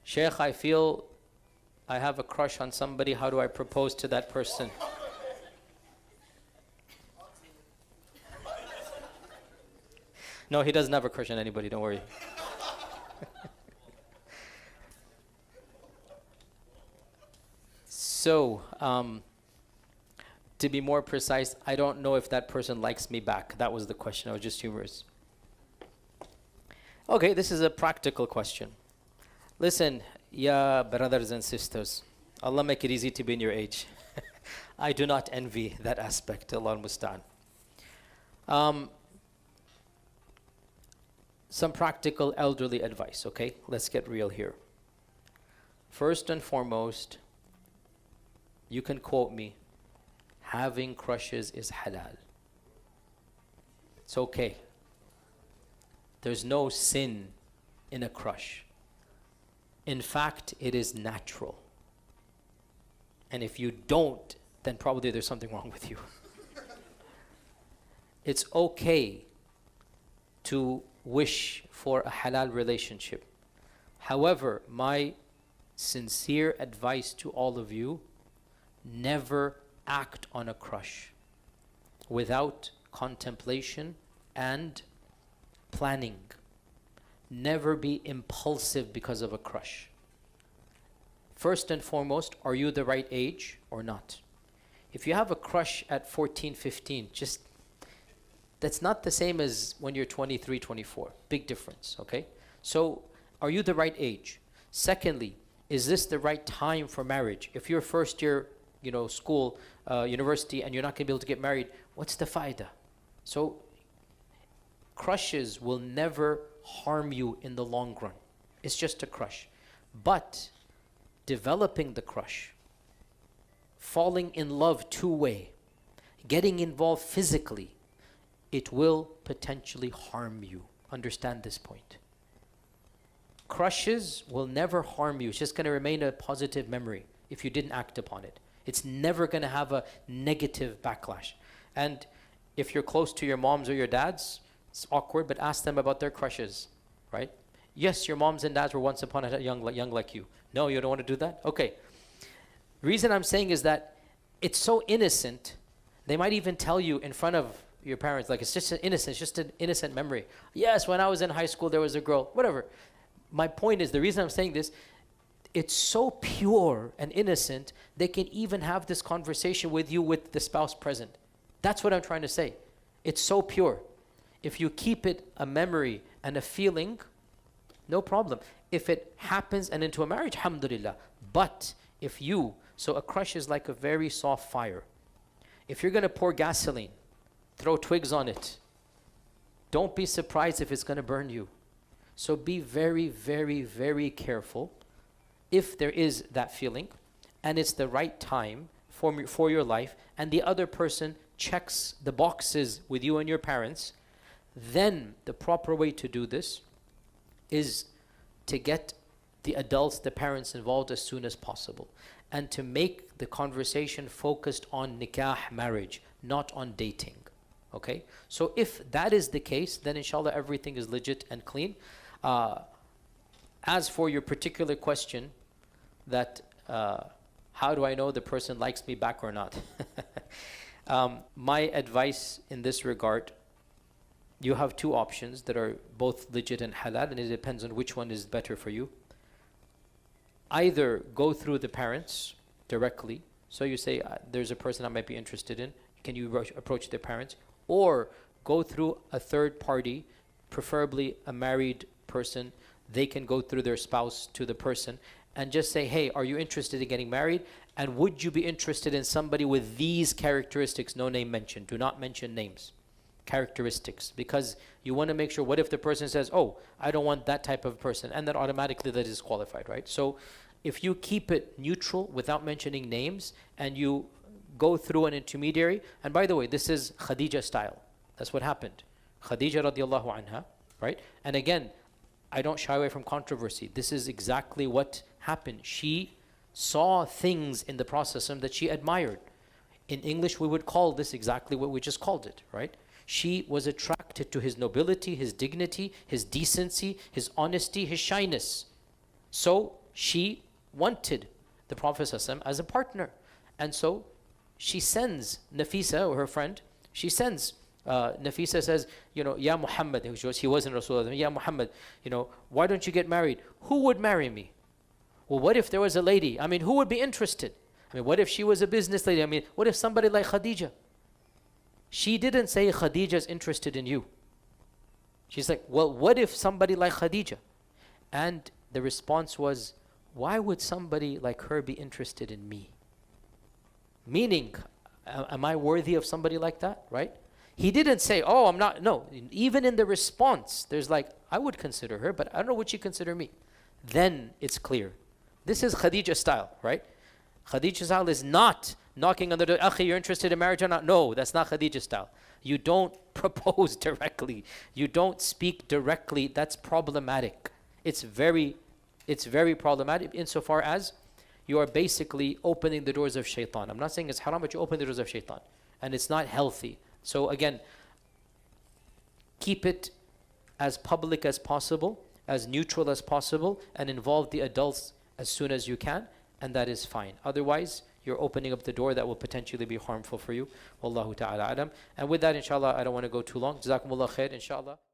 Sheikh, I feel I have a crush on somebody. How do I propose to that person? No, he doesn't have a crush on anybody, don't worry. So, to be more precise, I don't know if that person likes me back. That was the question. I was just humorous. Okay, this is a practical question. Listen, ya brothers and sisters, Allah make it easy to be in your age. I do not envy that aspect, Allah al-Musta'an. Some practical elderly advice, okay? Let's get real here. First and foremost, you can quote me, having crushes is halal. It's okay. There's no sin in a crush. In fact, it is natural. And if you don't, then probably there's something wrong with you. It's okay to wish for a halal relationship. However, my sincere advice to all of you, never act on a crush without contemplation and planning. Never be impulsive because of a crush. First and foremost, are you the right age or not? If you have a crush at 14, 15, that's not the same as when you're 23, 24. Big difference, okay? So, are you the right age? Secondly, is this the right time for marriage? If you're first year, school, university, and you're not going to be able to get married, what's the faida? So, crushes will never harm you in the long run. It's just a crush. But developing the crush, falling in love two-way, getting involved physically, it will potentially harm you. Understand this point. Crushes will never harm you. It's just going to remain a positive memory if you didn't act upon it. It's never going to have a negative backlash. And if you're close to your moms or your dads, it's awkward, but ask them about their crushes, right? Yes, your moms and dads were once upon a young like you. No, you don't want to do that? Okay. Reason I'm saying is that it's so innocent, they might even tell you in front of your parents, like it's just an innocent memory. Yes, when I was in high school, there was a girl, whatever. My point is, the reason I'm saying this, it's so pure and innocent, they can even have this conversation with you with the spouse present. That's what I'm trying to say. It's so pure. If you keep it a memory and a feeling, no problem. If it happens and into a marriage, alhamdulillah. But so a crush is like a very soft fire. If you're going to pour gasoline, throw twigs on it, don't be surprised if it's going to burn you. So be very, very, very careful if there is that feeling and it's the right time for your life and the other person checks the boxes with you and your parents, then the proper way to do this is to get the adults, the parents involved as soon as possible and to make the conversation focused on nikah, marriage, not on dating. Okay? So if that is the case, then inshallah everything is legit and clean. As for your particular question that how do I know the person likes me back or not? My advice in this regard, you have two options that are both legit and halal, and it depends on which one is better for you. Either go through the parents directly. So you say, there's a person I might be interested in. Can you approach their parents? Or go through a third party, preferably a married person. They can go through their spouse to the person and just say, hey, are you interested in getting married? And would you be interested in somebody with these characteristics? No name mentioned. Do not mention names. Characteristics. Because you want to make sure, what if the person says, oh, I don't want that type of person? And then automatically that is qualified, right? So if you keep it neutral without mentioning names and you go through an intermediary, and by the way, this is Khadija style. That's what happened. Khadija radiallahu anha, right? And again, I don't shy away from controversy. This is exactly what happened. She saw things in the Prophet that she admired. In English, we would call this exactly what we just called it, right? She was attracted to his nobility, his dignity, his decency, his honesty, his shyness. So she wanted the Prophet ﷺ as a partner. And so she sends Nafisa, or her friend, she sends, Nafisa says, Ya Muhammad, he wasn't Rasulullah, Ya Muhammad, why don't you get married? Who would marry me? Well, what if there was a lady? I mean, who would be interested? I mean, what if she was a business lady? I mean, what if somebody like Khadija? She didn't say Khadija's interested in you. She's like, well, what if somebody like Khadija? And the response was, why would somebody like her be interested in me? Meaning, am I worthy of somebody like that, right? He didn't say, oh, I'm not. No, even in the response, there's like, I would consider her, but I don't know would she consider me. Then it's clear. This is Khadija style, right? Khadija style is not knocking on the door, Akhi, you're interested in marriage or not? No, that's not Khadija style. You don't propose directly. You don't speak directly. That's problematic. It's very problematic insofar as you are basically opening the doors of shaitan. I'm not saying it's haram, but you open the doors of shaitan. And it's not healthy. So again, keep it as public as possible, as neutral as possible, and involve the adults as soon as you can, and that is fine. Otherwise, you're opening up the door that will potentially be harmful for you. Wallahu ta'ala alam. And with that, inshallah, I don't want to go too long. Jazakumullah khair, inshallah.